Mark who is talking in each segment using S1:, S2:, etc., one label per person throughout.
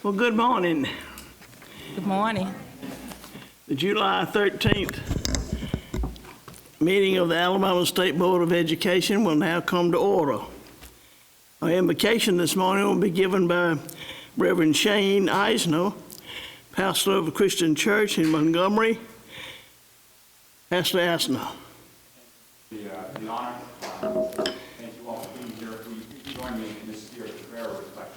S1: Well, good morning.
S2: Good morning.
S1: The July 13th meeting of the Alabama State Board of Education will now come to order. Our invocation this morning will be given by Reverend Shane Eisner, pastor of a Christian church in Montgomery. Pastor Eisner.
S3: The honor. Thank you all for being here. Will you join me in this spirit of prayer reflection?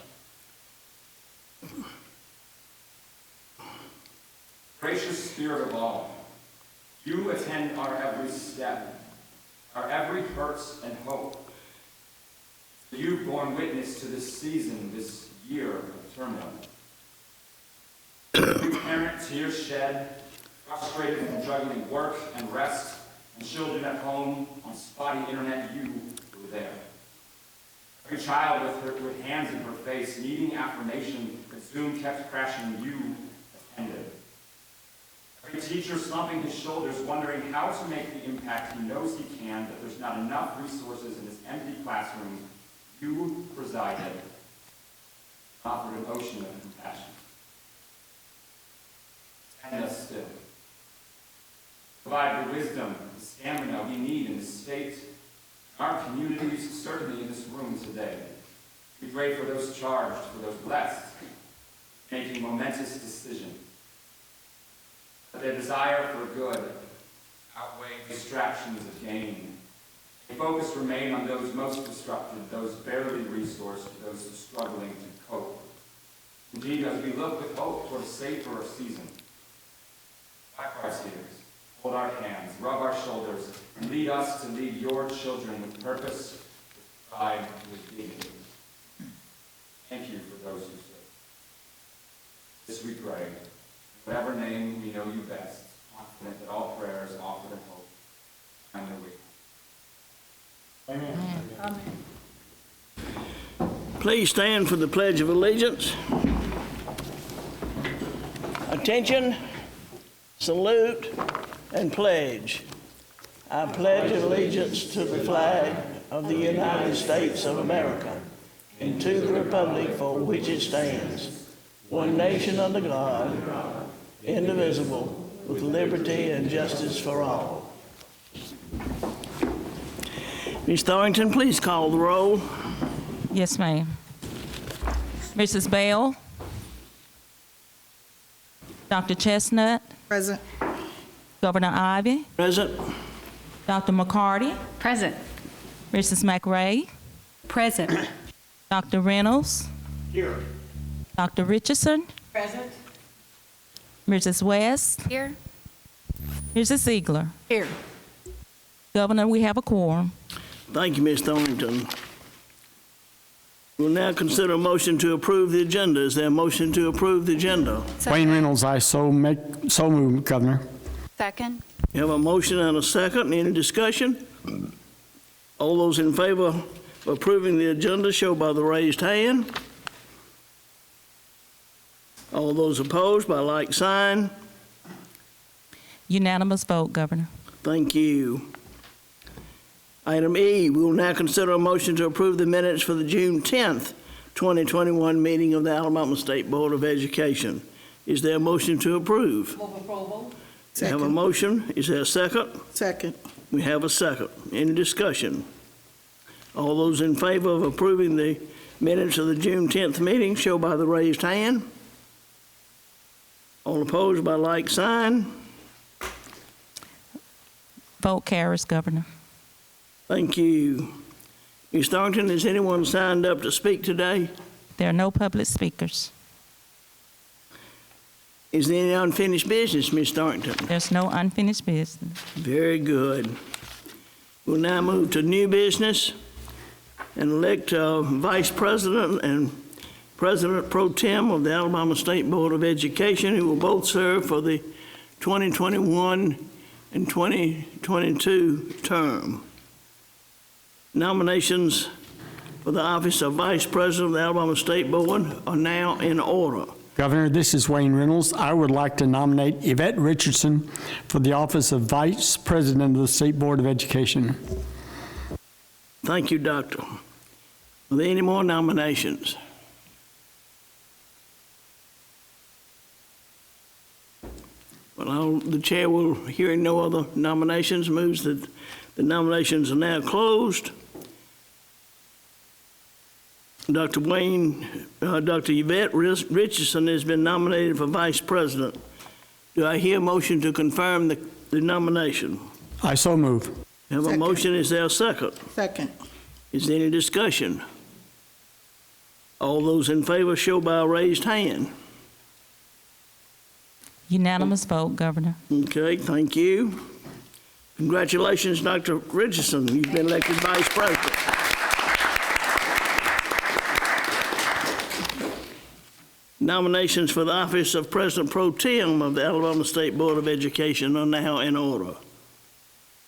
S3: Gracious Spirit of all, you attend our every step, our every hurts and hope. You've borne witness to this season, this year of turmoil. You parent tears shed, frustrated from juggling work and rest, and children at home on spotty internet, you were there. Every child with hands in her face, needing affirmation, but Zoom kept crashing, you attended. Every teacher slumping his shoulders, wondering how to make the impact he knows he can, but there's not enough resources in this empty classroom, you presided, offered an ocean of compassion. Stand us still. Provide the wisdom, the stamina we need in this state, our communities, certainly in this room today. We pray for those charged, for those blessed, making momentous decisions. That their desire for good outweigh distractions of gain. May focus remain on those most disrupted, those barely resourced, those struggling to cope. Indeed, as we look with hope toward a safer season, wipe our tears, hold our hands, rub our shoulders, and lead us to lead your children with purpose, with pride, with dignity. Thank you for those who serve. This we pray, in whatever name we know you best, confident that all prayers offered in hope find their way. Amen.
S2: Amen.
S1: Please stand for the Pledge of Allegiance. Attention, salute, and pledge. I pledge allegiance to the flag of the United States of America and to the republic for which it stands, one nation under God, indivisible, with liberty and justice for all. Ms. Thornton, please call the roll.
S2: Yes, ma'am. Mrs. Bell. Dr. Chestnut.
S4: Present.
S2: Governor Ivy.
S1: Present.
S2: Dr. McCarty.
S5: Present.
S2: Mrs. McRae.
S5: Present.
S2: Dr. Reynolds.
S1: Here.
S2: Dr. Richardson.
S5: Present.
S2: Mrs. West.
S5: Here.
S2: Mrs. Ziegler.
S5: Here.
S2: Governor, we have a quorum.
S1: Thank you, Ms. Thornton. We'll now consider a motion to approve the agenda. Is there a motion to approve the agenda?
S6: Wayne Reynolds, I so move, Governor.
S5: Second.
S1: You have a motion and a second. Any discussion? All those in favor of approving the agenda show by the raised hand. All those opposed by like sign.
S2: Unanimous vote, Governor.
S1: Thank you. Item E, we will now consider a motion to approve the minutes for the June 10th, 2021 meeting of the Alabama State Board of Education. Is there a motion to approve?
S5: Move approval.
S1: We have a motion. Is there a second?
S4: Second.
S1: We have a second. Any discussion? All those in favor of approving the minutes of the June 10th meeting show by the raised hand. All opposed by like sign.
S2: Vote carries, Governor.
S1: Thank you. Ms. Thornton, is anyone signed up to speak today?
S2: There are no public speakers.
S1: Is there any unfinished business, Ms. Thornton?
S2: There's no unfinished business.
S1: Very good. We'll now move to new business and elect Vice President and President Pro Tem of the Alabama State Board of Education, who will both serve for the 2021 and 2022 term. Nominations for the office of Vice President of the Alabama State Board are now in order.
S6: Governor, this is Wayne Reynolds. I would like to nominate Yvette Richardson for the office of Vice President of the State Board of Education.
S1: Thank you, Doctor. Are there any more nominations? Well, the chair will, hearing no other nominations, moves that the nominations are now closed. Dr. Yvette Richardson has been nominated for Vice President. Do I hear a motion to confirm the nomination?
S6: I so move.
S1: Have a motion, is there a second?
S4: Second.
S1: Is there any discussion? All those in favor show by a raised hand.
S2: Unanimous vote, Governor.
S1: Okay, thank you. Congratulations, Dr. Richardson. You've been elected Vice President. Nominations for the office of President Pro Tem of the Alabama State Board of Education are now in order.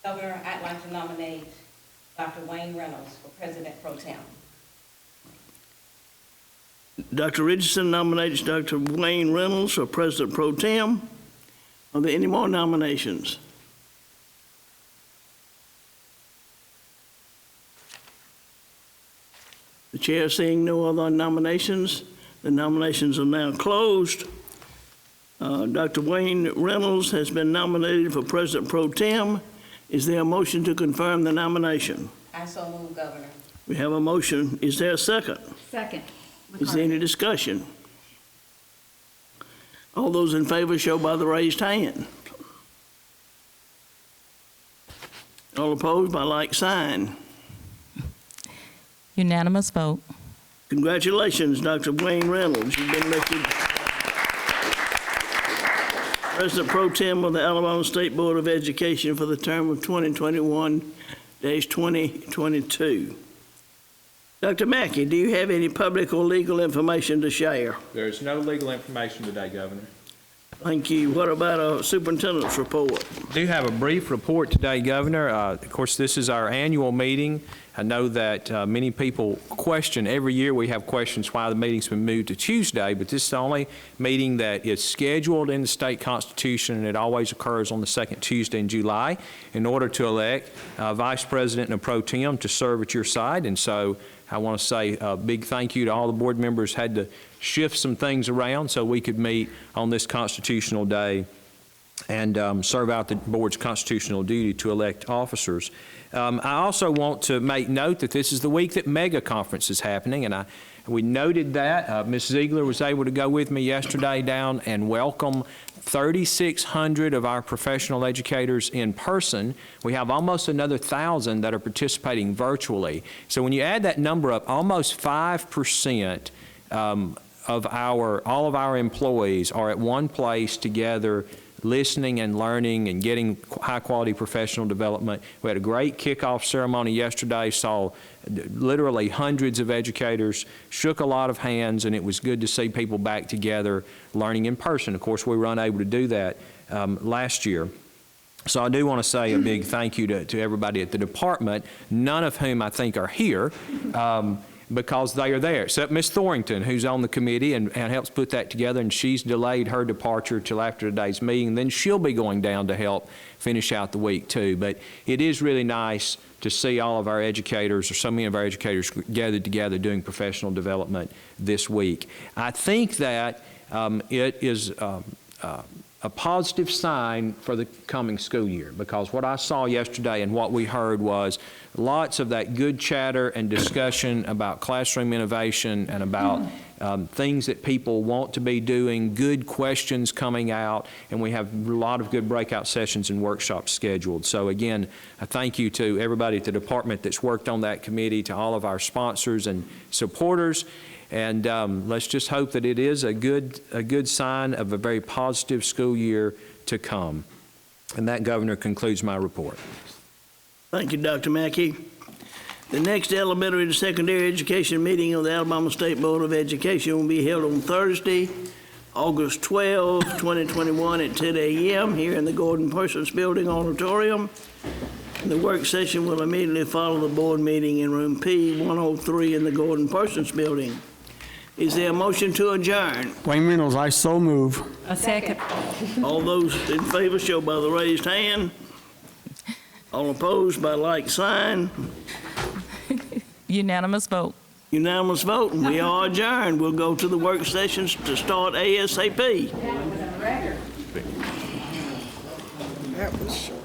S7: Governor, I'd like to nominate Dr. Wayne Reynolds for President Pro Tem.
S1: Dr. Richardson nominates Dr. Wayne Reynolds for President Pro Tem. Are there any more nominations? The chair seeing no other nominations, the nominations are now closed. Dr. Wayne Reynolds has been nominated for President Pro Tem. Is there a motion to confirm the nomination?
S7: I so move, Governor.
S1: We have a motion. Is there a second?
S5: Second.
S1: Is there any discussion? All those in favor show by the raised hand. All opposed by like sign.
S2: Unanimous vote.
S1: Congratulations, Dr. Wayne Reynolds. You've been elected President Pro Tem of the Alabama State Board of Education for the term of 2021-2022. Dr. Mackey, do you have any public or legal information to share?
S8: There is no legal information today, Governor.
S1: Thank you. What about a superintendent's report?
S8: I do have a brief report today, Governor. Of course, this is our annual meeting. I know that many people question, every year we have questions why the meeting's been moved to Tuesday, but this is the only meeting that is scheduled in the state constitution, and it always occurs on the second Tuesday in July in order to elect a vice president and a pro tem to serve at your side. And so I want to say a big thank you to all the board members. Had to shift some things around so we could meet on this constitutional day and serve out the board's constitutional duty to elect officers. I also want to make note that this is the week that Mega Conference is happening, and we noted that. Ms. Ziegler was able to go with me yesterday down and welcome 3,600 of our professional educators in person. We have almost another 1,000 that are participating virtually. So when you add that number up, almost 5% of all of our employees are at one place together, listening and learning and getting high-quality professional development. We had a great kickoff ceremony yesterday, saw literally hundreds of educators, shook a lot of hands, and it was good to see people back together learning in person. Of course, we were unable to do that last year. So I do want to say a big thank you to everybody at the department, none of whom I think are here, because they are there, except Ms. Thorington, who's on the committee and helps put that together, and she's delayed her departure till after today's meeting. Then she'll be going down to help finish out the week too. But it is really nice to see all of our educators, or so many of our educators, gathered together doing professional development this week. I think that it is a positive sign for the coming school year, because what I saw yesterday and what we heard was lots of that good chatter and discussion about classroom innovation and about things that people want to be doing, good questions coming out, and we have a lot of good breakout sessions and workshops scheduled. So again, a thank you to everybody at the department that's worked on that committee, to all of our sponsors and supporters. And let's just hope that it is a good sign of a very positive school year to come. And that, Governor, concludes my report.
S1: Thank you, Dr. Mackey. The next elementary and secondary education meeting of the Alabama State Board of Education will be held on Thursday, August 12, 2021 at 10 a.m. here in the Gordon Parsons Building Auditorium. The work session will immediately follow the board meeting in room P103 in the Gordon Parsons Building. Is there a motion to adjourn?
S6: Wayne Reynolds, I so move.
S5: A second.
S1: All those in favor show by the raised hand. All opposed by like sign.
S2: Unanimous vote.
S1: Unanimous vote, and we are adjourned. We'll go to the work sessions to start ASAP.
S4: That was short.